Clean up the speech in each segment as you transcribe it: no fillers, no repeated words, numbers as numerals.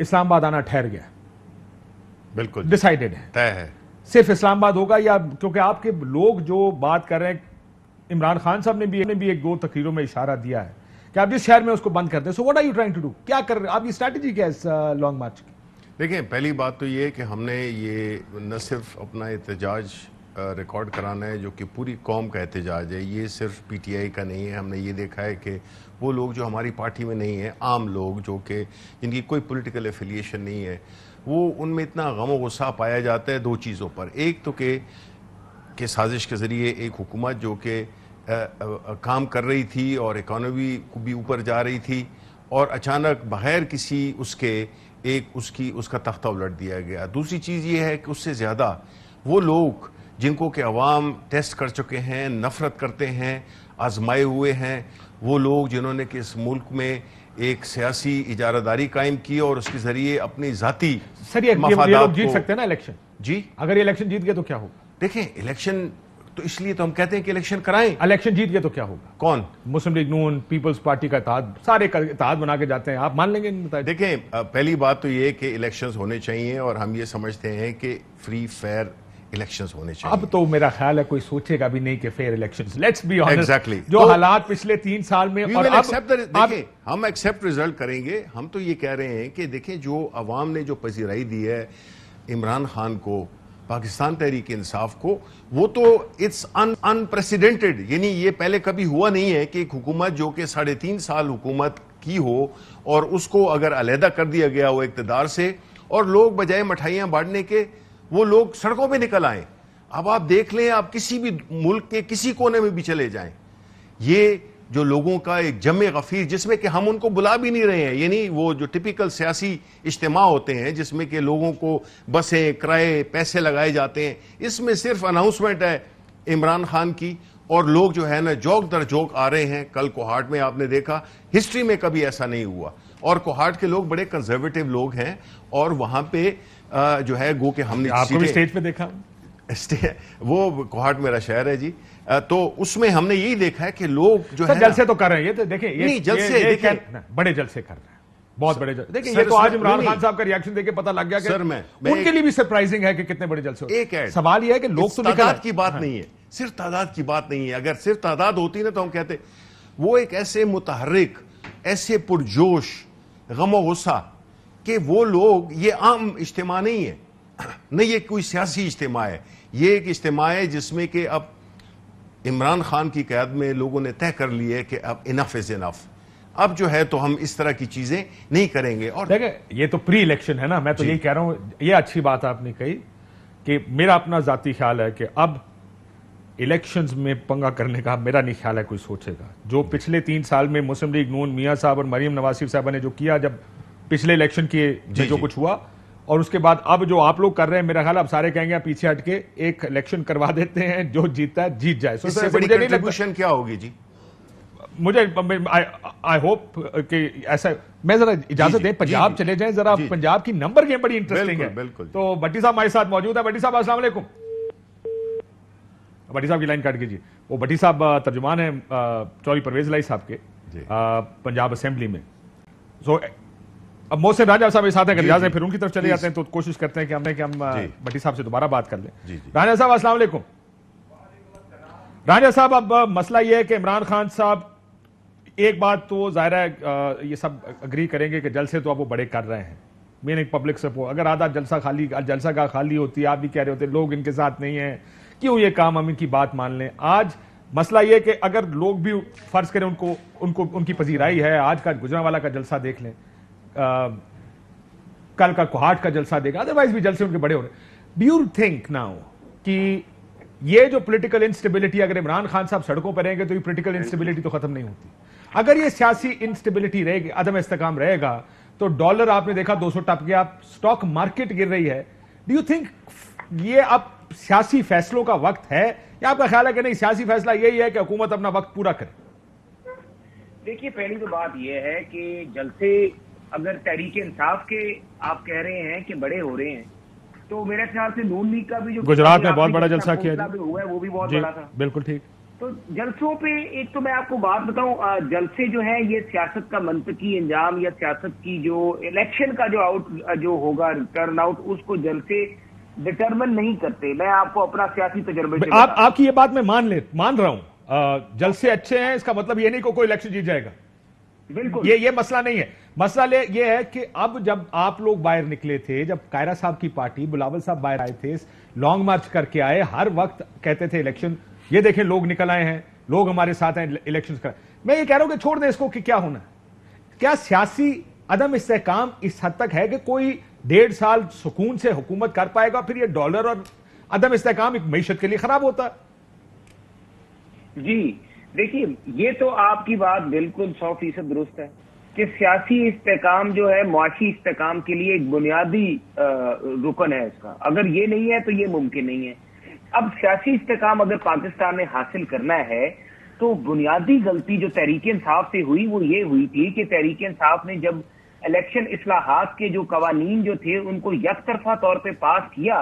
اسلام آباد آنا ٹھہر گیا, بالکل ڈیسائیڈڈ ہے, طے ہے. صرف اسلام آباد ہوگا یا کیونکہ آپ کے لوگ جو بات کر رہے ہیں, عمران خان صاحب نے بھی ایک دو تقریروں میں اشارہ دیا ہے کہ آپ جس شہر میں اس کو بند کر دیں. So what are you trying to do, کیا کر رہے ہیں آپ, کی اسٹریٹجی کیا ہے اس لانگ مارچ کی؟ دیکھیں پہلی بات تو یہ کہ ہم نے یہ نہ صرف اپنا احتجاج ریکارڈ کرانا ہے جو کہ پوری قوم کا احتجاج ہے, یہ صرف پی ٹی آئی کا نہیں ہے. ہم نے یہ دیکھا ہے کہ وہ لوگ جو ہماری پارٹی میں نہیں ہیں, عام لوگ جو کہ جن کی کوئی پولیٹیکل ایفیلیشن نہیں ہے, وہ ان میں اتنا غم و غصہ پایا جاتا ہے دو چیزوں پر. ایک تو کہ سازش کے ذریعے ایک حکومت جو کہ کام کر رہی تھی اور اکانومی کو بھی اوپر جا رہی تھی, اور اچانک بغیر کسی اس کا تختہ الٹ دیا گیا. دوسری چیز یہ ہے کہ اس سے زیادہ وہ لوگ جن کو کہ عوام ٹیسٹ کر چکے ہیں, نفرت کرتے ہیں, آزمائے ہوئے ہیں, وہ لوگ جنہوں نے کہ اس ملک میں ایک سیاسی اجارہ داری قائم کی اور اس کے ذریعے اپنی ذاتی مفادات کو جیت سکتے ہیں نا الیکشن. جی اگر یہ الیکشن جیت گئے تو کیا ہوگا؟ دیکھیں الیکشن تو اس لیے تو ہم کہتے ہیں کہ الیکشن کرائیں. الیکشن جیت گئے تو کیا ہوگا؟ کون؟ مسلم لیگ نون, پیپلز پارٹی کا اتحاد, سارے اتحاد بنا کے جاتے ہیں, آپ مان لیں گے؟ دیکھیں پہلی بات تو یہ کہ الیکشنز ہونے چاہیے اور ہم یہ سمجھتے ہیں کہ فری فیئر الیکشنز ہونے چاہیے. اب تو میرا خیال ہے کوئی سوچے گا بھی نہیں کہ fair elections. Let's be honest, exactly جو حالات پچھلے 3 سال میں, اور دیکھیں ہم ایکسیپٹ ریزلٹ کریں گے. ہم تو یہ کہہ رہے ہیں کہ دیکھیں جو عوام نے جو پذیرائی دی ہے عمران خان کو, پاکستان تحریک انصاف کو, وہ تو اٹس انپریسیڈنٹڈ, یعنی یہ پہلے کبھی ہوا نہیں ہے کہ ایک حکومت جو کہ 3.5 سال حکومت کی ہو اور اس کو اگر علیحدہ کر دیا گیا ہو اقتدار سے, اور لوگ بجائے مٹھائیاں بانٹنے کے وہ لوگ سڑکوں پہ نکل آئیں. اب آپ دیکھ لیں, آپ کسی بھی ملک کے کسی کونے میں بھی چلے جائیں, یہ جو لوگوں کا ایک جمع غفیر جس میں کہ ہم ان کو بلا بھی نہیں رہے ہیں, یعنی وہ جو ٹپیکل سیاسی اجتماع ہوتے ہیں جس میں کہ لوگوں کو بسیں, کرائے, پیسے لگائے جاتے ہیں, اس میں صرف اناؤنسمنٹ ہے عمران خان کی, اور لوگ جو ہے نا جوک در جوک آ رہے ہیں. کل کوہاٹ میں آپ نے دیکھا, ہسٹری میں کبھی ایسا نہیں ہوا, اور کوہاٹ کے لوگ بڑے کنزرویٹو لوگ ہیں, اور وہاں پہ جو ہے گو کہ ہم نے آپ کو بھی اسٹیج پہ دیکھا, وہ کوہاٹ میرا شہر ہے جی, تو اس میں ہم نے یہی دیکھا ہے کہ لوگ جو ہے جلسے تو کر رہے ہیں. یہ تو دیکھیں نہیں جلسے بڑے جلسے کر رہے ہیں, بہت بڑے جلسے. دیکھیں یہ تو آج عمران خان صاحب کا ریاکشن دیکھ کے پتہ لگ گیا کہ ان کے لیے بھی سرپرائزنگ ہے کہ کتنے بڑے جلسے ہوتے ہیں. سوال یہ ہے کہ لوگ تو تعداد کی بات نہیں ہے, صرف تعداد کی بات نہیں ہے. اگر صرف تعداد ہوتی نا تو ہم کہتے وہ ایک ایسے متحرک, ایسے پرجوش, غم و غصہ کہ وہ لوگ, یہ عام اجتماع نہیں ہے, نہیں یہ کوئی سیاسی اجتماع ہے, یہ ایک اجتماع ہے جس میں کہ اب عمران خان کی قیادت میں لوگوں نے طے کر لی ہے کہ اب انف از انف, اب جو ہے تو ہم اس طرح کی چیزیں نہیں کریں گے. اور دیکھیں یہ تو پری الیکشن ہے نا, میں تو یہی کہہ رہا ہوں, یہ اچھی بات آپ نے کہی کہ میرا اپنا ذاتی خیال ہے کہ اب الیکشنز میں پنگا کرنے کا میرا نہیں خیال ہے کوئی سوچے گا. جو پچھلے 3 سال میں مسلم لیگ نون, میاں صاحب اور مریم نواز شریف صاحبہ نے جو کیا جب پچھلے الیکشن کیے جو کچھ ہوا, اور اس کے بعد اب جو آپ لوگ کر رہے ہیں, میرا خیال اب سارے کہیں گے پیچھے ہٹ کے ایک الیکشن کروا دیتے ہیں, جو جیتا ہے جیت جائے. اس سے بڑی کنٹریبیوشن کیا ہوگی جی؟ مجھے آئی ہوپ کہ ایسا, میں ذرا اجازت دیں پنجاب چلے جائیں ذرا, پنجاب کی نمبر گیم بڑی انٹرسٹنگ ہے. تو بھٹی صاحب ہمارے ساتھ موجود ہے. بھٹی صاحب السلام علیکم. بھٹی صاحب کی لائن کاٹ کیجیے. وہ بھٹی صاحب ترجمان ہیں چودھری پرویز الہی صاحب کے پنجاب اسمبلی میں. سو اب محسن راجہ صاحب ساتھ ہیں, اگر اجازت ہے پھر ان کی طرف چلے جاتے ہیں, تو کوشش کرتے ہیں کہ ہم بھٹی صاحب سے دوبارہ بات کر لیں. راجہ صاحب السلام علیکم. راجہ صاحب اب مسئلہ یہ ہے کہ عمران خان صاحب, ایک بات تو ظاہر ہے یہ سب اگری کریں گے کہ جلسے تو اب وہ بڑے کر رہے ہیں, میننگ پبلک سپورٹ. اگر آدھا جلسہ کا خالی ہوتی, آپ بھی کہہ رہے ہوتے لوگ ان کے ساتھ نہیں ہیں, کیوں یہ کام ہم ان کی بات مان لیں. آج مسئلہ یہ کہ اگر لوگ بھی فرض کریں ان کی پذیرائی ہے, آج کا گجرانوالہ کا جلسہ دیکھ لیں, کل کا کوہاٹ کا جلسہ دیکھا, ادروائز بھی جلسے ان کے بڑے ہو رہے ہیں. ڈو یو تھنک ناؤ کہ یہ جو پولیٹیکل انسٹیبلٹی, اگر عمران خان صاحب سڑکوں پر رہیں گے تو یہ پولیٹیکل انسٹیبلٹی تو ختم نہیں ہوتی. اگر یہ سیاسی انسٹیبلٹی رہے گی, عدم استحکام رہے گا, تو ڈالر آپ نے دیکھا 200 ٹپ گیا, اسٹاک مارکیٹ گر رہی ہے. ڈو یو تھنک یہ اب سیاسی فیصلوں کا وقت ہے, یا آپ کا خیال ہے کہ نہیں سیاسی فیصلہ یہی ہے کہ حکومت اپنا وقت پورا کرے؟ دیکھیے پہلی تو بات یہ ہے کہ جلسے اگر تحریک انصاف کے آپ کہہ رہے ہیں کہ بڑے ہو رہے ہیں, تو میرے خیال سے نون لیگ کا بھی جو گجرات میں بہت بڑا جلسہ کیا ہوا ہے وہ بھی بہت بڑا تھا. بالکل ٹھیک. تو جلسوں پہ ایک تو میں آپ کو بات بتاؤں، جلسے جو ہے یہ سیاست کا منطقی انجام یا سیاست کی جو الیکشن کا جو ہوگا ٹرن آؤٹ، اس کو جلسے ڈٹرمن نہیں کرتے. میں آپ کو اپنا سیاسی تجربے سے آپ کی یہ بات میں مان رہا ہوں. جلسے اچھے ہیں اس کا مطلب یہ نہیں کہ کوئی الیکشن جیت جائے گا. بالکل یہ مسئلہ نہیں ہے. مسئلہ یہ ہے کہ اب جب آپ لوگ باہر نکلے تھے، جب قائرہ صاحب کی پارٹی بلاول صاحب باہر آئے تھے، لانگ مارچ کر کے آئے، ہر وقت کہتے تھے الیکشن، یہ دیکھیں لوگ نکل آئے ہیں، لوگ ہمارے ساتھ ہیں الیکشن کر. میں یہ کہہ رہا ہوں کہ چھوڑ دیں اس کو کہ کیا ہونا ہے. کیا سیاسی عدم استحکام اس حد تک ہے کہ کوئی 1.5 سال سکون سے حکومت کر پائے گا، پھر یہ ڈالر اور عدم استحکام ایک معیشت کے لیے خراب ہوتا ہے؟ جی دیکھیے، یہ تو آپ کی بات بالکل 100% درست ہے کہ سیاسی استحکام جو ہے معاشی استحکام کے لیے ایک بنیادی رکن ہے اس کا. اگر یہ نہیں ہے تو یہ ممکن نہیں ہے. اب سیاسی استحکام اگر پاکستان نے حاصل کرنا ہے تو بنیادی غلطی جو تحریک انصاف سے ہوئی وہ یہ ہوئی تھی کہ تحریک انصاف نے جب الیکشن اصلاحات کے جو قوانین جو تھے ان کو یک طرفہ طور پہ پاس کیا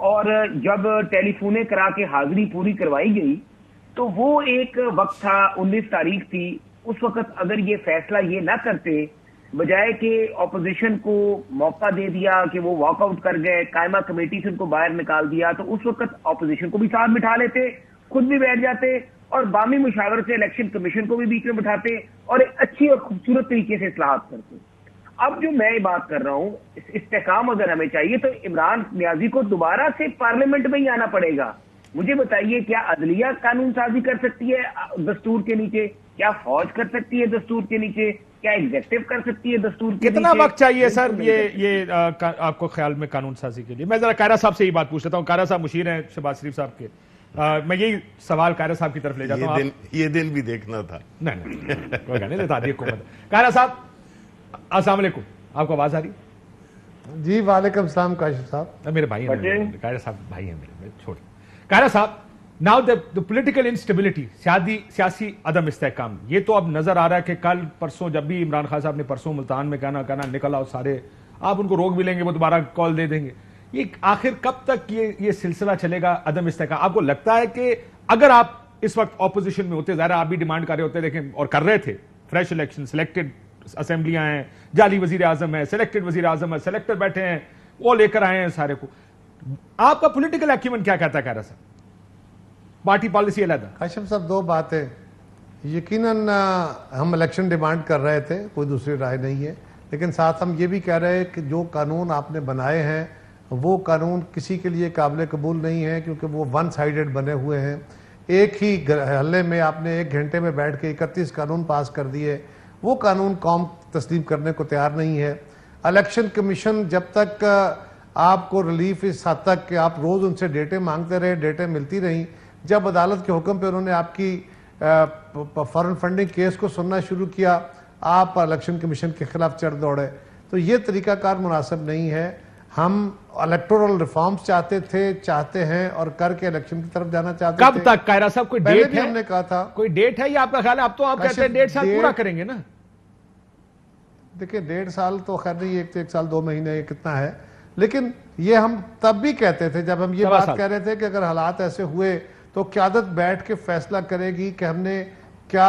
اور جب ٹیلی فونیں کرا کے حاضری پوری کروائی گئی تو وہ ایک وقت تھا، 19 تاریخ تھی. اس وقت اگر یہ فیصلہ یہ نہ کرتے، بجائے کہ اپوزیشن کو موقع دے دیا کہ وہ واک آؤٹ کر گئے، قائمہ کمیٹی سے ان کو باہر نکال دیا، تو اس وقت اپوزیشن کو بھی ساتھ بٹھا لیتے، خود بھی بیٹھ جاتے اور بامی مشاورت سے الیکشن کمیشن کو بھی بیچ میں بٹھاتے اور ایک اچھی اور خوبصورت طریقے سے اصلاحات کرتے. اب جو میں بات کر رہا ہوں، استحکام اگر ہمیں چاہیے تو عمران نیازی کو دوبارہ سے پارلیمنٹ میں ہی آنا پڑے گا. مجھے بتائیے، کیا عدلیہ قانون سازی کر سکتی ہے دستور کے نیچے؟ کیا فوج کر سکتی ہے دستور کے نیچے؟ کیا ایگزیکٹو کر سکتی ہے دستور کے نیچے؟ کتنا وقت چاہیے سر یہ آپ کو خیال میں قانون سازی کے لیے؟ میں ذرا قائرہ صاحب سے یہ بات پوچھ لیتا ہوں. قائرہ صاحب مشیر ہیں شہباز شریف صاحب کے. میں یہی سوال قائرہ صاحب کی طرف لے جاتا ہوں. یہ دن بھی دیکھنا تھا. نہیں کوئی گا نہیں لیتا دی حکومت. قائرہ صاحب السلام علیکم، آپ کو آواز آ رہی؟ جی وعلیکم السلام کاشف صاحب. میرے بھائی ہیں قائرہ صاحب، بھائی ہیں میرے. چھوڑ قائرہ صاحب، ناؤ دا پولیٹیکل انسٹیبلٹی، سیاسی عدم استحکام، یہ تو اب نظر آ رہا ہے کہ کل پرسوں جب بھی عمران خان صاحب نے پرسوں ملتان میں کہنا نکل آؤ سارے، آپ ان کو روک بھی لیں گے، وہ دوبارہ کال دے دیں گے. یہ آخر کب تک یہ سلسلہ چلے گا عدم استحکام؟ آپ کو لگتا ہے کہ اگر آپ اس وقت اپوزیشن میں ہوتے، ظاہر آپ بھی ڈیمانڈ کر رہے ہوتے، دیکھیں اور کر رہے تھے، فریش الیکشن، سلیکٹڈ اسمبلیاں ہیں، جعلی وزیر اعظم ہے، سلیکٹڈ وزیر اعظم ہے، سلیکٹر بیٹھے ہیں، وہ لے کر آئے ہیں سارے کو، آپ کا پولیٹیکل ایکیومن کیا کہتا ہے قائرہ صاحب؟ پارٹی پالیسی علیحدہ. کاشف صاحب دو باتیں، یقیناً ہم الیکشن ڈیمانڈ کر رہے تھے، کوئی دوسری رائے نہیں ہے، لیکن ساتھ ہم یہ بھی کہہ رہے ہیں کہ جو قانون آپ نے بنائے ہیں وہ قانون کسی کے لیے قابل قبول نہیں ہے، کیونکہ وہ ون سائیڈڈ بنے ہوئے ہیں. ایک ہی حلے میں آپ نے 1 گھنٹے میں بیٹھ کے 31 قانون پاس کر دیے، وہ قانون قوم تسلیم کرنے کو تیار نہیں ہے. الیکشن کمیشن جب تک آپ کو ریلیف اس حد تک کہ آپ روز ان سے ڈیٹے مانگتے رہے، ڈیٹے ملتی رہیں، جب عدالت کے حکم پہ انہوں نے آپ کی فارن فنڈنگ کیس کو سننا شروع کیا، آپ الیکشن کمیشن کے خلاف چڑھ دوڑے. تو یہ طریقہ کار مناسب نہیں ہے. ہم الیکٹورل ریفارمز چاہتے ہیں اور کر کے الیکشن کی طرف جانا چاہتے کب تک قائرہ صاحب؟ کوئی پہلے ڈیٹ بھی ہے؟ ہم نے کہا تھا. کوئی ڈیٹ ہے یا آپ کا خیال ہے اب تو آپ کہتے ہیں 1.5 سال پورا کریں گے نا؟ دیکھیں 1.5 سال تو خیر نہیں، 1 سال 2 مہینے کتنا ہے، لیکن یہ ہم تب بھی کہتے تھے جب ہم یہ بات کہہ رہے تھے کہ اگر حالات ایسے ہوئے تو قیادت بیٹھ کے فیصلہ کرے گی کہ ہم نے کیا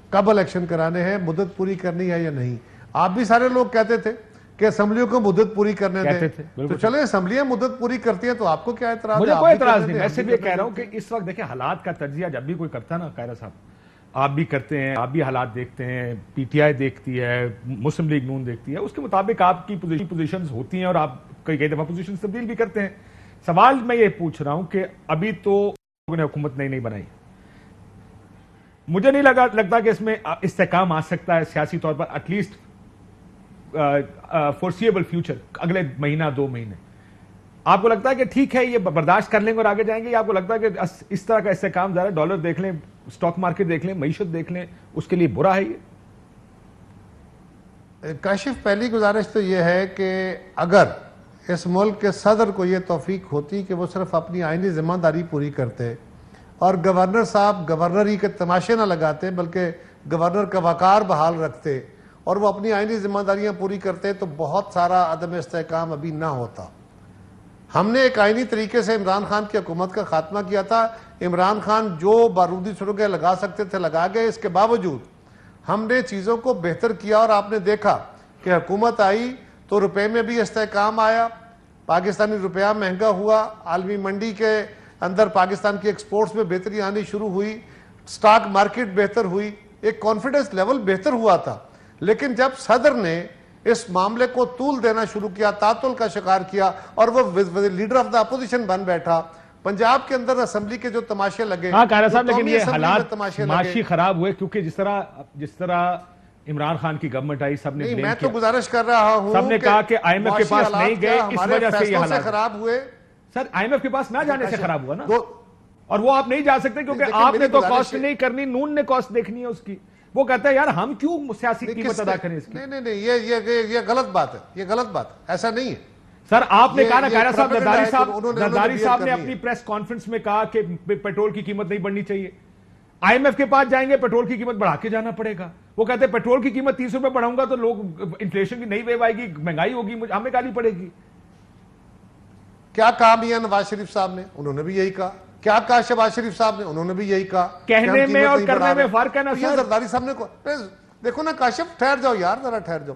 کب الیکشن کرانے ہیں، مدت پوری کرنی ہے یا نہیں. آپ بھی سارے لوگ کہتے تھے کہ اسمبلیوں کو مدت پوری کرنے دیں، تو چلیں اسمبلیاں مدت پوری کرتی ہیں تو آپ کو کیا اعتراض ہے؟ مجھے کوئی اعتراض نہیں. میں صرف یہ کہہ رہا ہوں کہ اس وقت دیکھیں حالات کا تجزیہ جب بھی کوئی کرتا ہے نا قائرہ صاحب، آپ بھی کرتے ہیں، آپ بھی حالات دیکھتے ہیں، پی ٹی آئی دیکھتی ہے، مسلم لیگ نون دیکھتی ہے، اس کے مطابق آپ کی پوزیشنز ہوتی ہیں اور آپ کئی دفعہ پوزیشن تبدیل بھی کرتے ہیں. سوال میں یہ پوچھ رہا ہوں کہ ابھی تو لوگوں نے حکومت نہیں بنائی، مجھے نہیں لگتا کہ اس میں استحکام آ سکتا ہے سیاسی طور پر، ایٹ لیسٹ فورسیبل فیوچر، اگلے مہینہ 2 مہینے. آپ کو لگتا ہے کہ ٹھیک ہے یہ برداشت کر لیں گے اور آگے جائیں گے، یا آپ کو لگتا ہے کہ اس طرح کا استحکام ذرا ڈالر دیکھ لیں، اسٹاک مارکیٹ دیکھ لیں، معیشت دیکھ لیں، اس کے لیے برا ہے یہ؟ کاشف پہلی گزارش تو یہ ہے کہ اگر اس ملک کے صدر کو یہ توفیق ہوتی کہ وہ صرف اپنی آئینی ذمہ داری پوری کرتے اور گورنر صاحب گورنری کے تماشے نہ لگاتے بلکہ گورنر کا وقار بحال رکھتے اور وہ اپنی آئینی ذمہ داریاں پوری کرتے تو بہت سارا عدم استحکام ابھی نہ ہوتا. ہم نے ایک آئینی طریقے سے عمران خان کی حکومت کا خاتمہ کیا تھا. عمران خان جو بارودی سرنگیں لگا سکتے تھے لگا گئے. اس کے باوجود ہم نے چیزوں کو بہتر کیا اور آپ نے دیکھا کہ حکومت آئی تو روپے میں بھی استحکام آیا, پاکستانی روپیہ مہنگا ہوا, عالمی منڈی کے اندر پاکستان کی ایکسپورٹس میں بہتری آنی شروع ہوئی, سٹاک مارکیٹ بہتر ہوئی, ایک کانفیڈنس لیول بہتر ہوا تھا. لیکن جب صدر نے اس معاملے کو طول دینا شروع کیا, تعطل کا شکار کیا اور وہ لیڈر آف دا اپوزیشن بن بیٹھا, پنجاب کے اندر اسمبلی کے جو تماشے لگے, ہاں قاہرہ صاحب, لیکن یہ قومی حالات تماشے معاشی خراب ہوئے کیونکہ جس طرح عمران خان کی گورنمنٹ آئی سب نے نہیں, blame میں تو کیا. گزارش کر رہا ہوں سب نے کہا کہ آئی ایم ایف کے پاس نہیں گئے, اس ہمارے وجہ سے یہ فیصلوں سے حالات خراب ہوئے. سر آئی ایم ایف کے پاس نہ جانے سے خراب ہوا نا, دو اور وہ آپ نہیں جا سکتے کیونکہ دیکھیں, آپ نے میری تو گزارش کاسٹ ہے. نہیں کرنی, نون نے کاسٹ دیکھنی ہے اس کی. وہ کہتا ہے یار ہم کیوں سیاسی قیمت ادا کریں اس کی. نہیں, یہ غلط بات ہے, یہ غلط بات ہے, ایسا نہیں ہے. سر آپ نے کہا نا یہ قاہرہ صاحب, propaganda ہے کہ زرداری صاحب نے کرنی اپنی ہے. پریس کانفرنس میں کہا کہ پیٹرول کی قیمت نہیں بڑھنی چاہیے. آئی ایم ایف کے پاس جائیں گے پیٹرول کی قیمت بڑھا کے جانا پڑے گا. وہ کہتے ہیں پیٹرول کی قیمت 30 روپے بڑھاؤں گا تو لوگ انفلیشن کی نئی ویو آئے گی, مہنگائی ہوگی, ہمیں گالی پڑے گی. کیا کہا میاں نواز شریف صاحب نے, انہوں نے بھی یہی کہا. کیا کہا شہباز شریف صاحب نے, انہوں نے بھی یہی کہا. کہنے میں اور کرنے میں فرق ہے نا سر. زرداری صاحب نے دیکھو نا کاشف, ٹھہر جاؤ یار, ذرا ٹھہر جاؤ.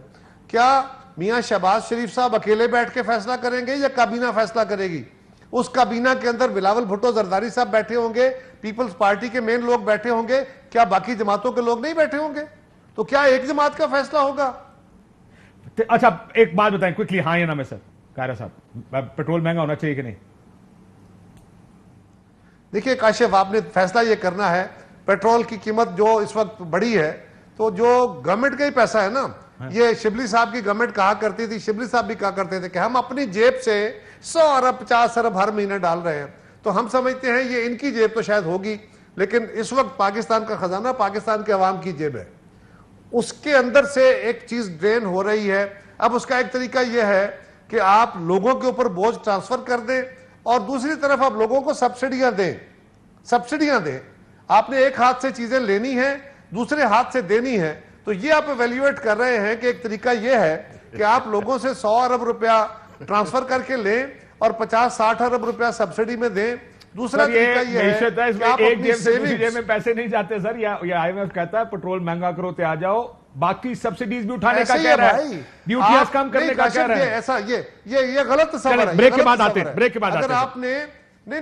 کیا میاں شہباز شریف صاحب اکیلے بیٹھ کے فیصلہ کریں گے یا کابینہ فیصلہ کرے گی؟ اس کابینہ کے اندر بلاول بھٹو زرداری صاحب بیٹھے ہوں گے, پیپلز پارٹی کے مین لوگ بیٹھے ہوں گے, کیا باقی جماعتوں کے لوگ نہیں بیٹھے ہوں گے؟ تو کیا ایک جماعت کا فیصلہ ہوگا؟ اچھا ایک بات بتائیں کوئکلی, ہاں یا نا میں سر قاہرہ صاحب, پیٹرول مہنگا ہونا چاہیے کہ نہیں؟ دیکھیے کاشف, آپ نے فیصلہ یہ کرنا ہے, پیٹرول کی قیمت جو اس وقت بڑی ہے تو جو گورنمنٹ کا ہی پیسہ ہے نا, یہ شبلی صاحب کی گورنمنٹ کہا کرتی تھی, شبلی صاحب بھی کہا کرتے تھے کہ ہم اپنی جیب سے 100 ارب 50 ارب ہر مہینے ڈال رہے ہیں. تو ہم سمجھتے ہیں یہ ان کی جیب تو شاید ہوگی, لیکن اس وقت پاکستان کا خزانہ پاکستان کے عوام کی جیب ہے, اس کے اندر سے ایک چیز ڈرین ہو رہی ہے. اب اس کا ایک طریقہ یہ ہے کہ آپ لوگوں کے اوپر بوجھ ٹرانسفر کر دیں اور دوسری طرف آپ لوگوں کو سبسڈیاں دیں. آپ نے ایک ہاتھ سے چیزیں لینی ہیں, دوسرے ہاتھ سے دینی ہے. تو یہ آپ ایویلیویٹ کر رہے ہیں کہ ایک طریقہ یہ ہے کہ آپ لوگوں سے 100 ارب روپیہ ٹرانسفر کر کے لیں اور 50-60 ارب روپیہ سبسڈی میں دیں. دوسرا طریقہ یہ ہے کہ آپ ایک اپنی جیب سے دوسری سیونگز, جیب میں پیسے نہیں جاتے سر. یہ آئی ایم ایف کہتا ہے پیٹرول مہنگا کرو تے آ جاؤ, باقی سبسڈیز بھی اٹھانے کا کہہ رہا ہے, ڈیوٹیاں کم کرنے کا کہہ رہا ہے. ایسا یہ غلط تصور ہے. بریک کے بعد آتے ہیں, بریک کے بعد اگر آتے آپ نے نہیں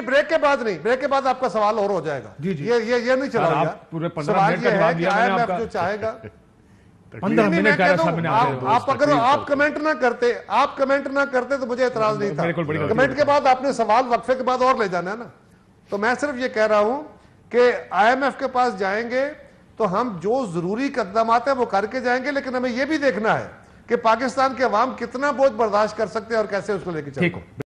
بریک کے بعد نہیں, بریک کے بعد آپ کا سوال اور ہو جائے گا. یہ نہیں چلا آپ گا. پورے 15 سوال منٹ کا یہ ہے جواب کہ دیا آئی میں ایم نے ایف جو چاہے گا. 15 منٹ قاہرہ صاحب نے آپ کمنٹ نہ کرتے تو مجھے اعتراض نہیں تھا. کمنٹ کے بعد آپ نے سوال وقفے کے بعد اور لے جانا ہے نا. تو میں صرف یہ کہہ رہا ہوں کہ آئی ایم ایف کے پاس جائیں گے تو ہم جو ضروری اقدامات ہیں وہ کر کے جائیں گے, لیکن ہمیں یہ بھی دیکھنا ہے کہ پاکستان کے عوام کتنا بوجھ برداشت کر سکتے ہیں اور کیسے اس کو لے کے چلیں.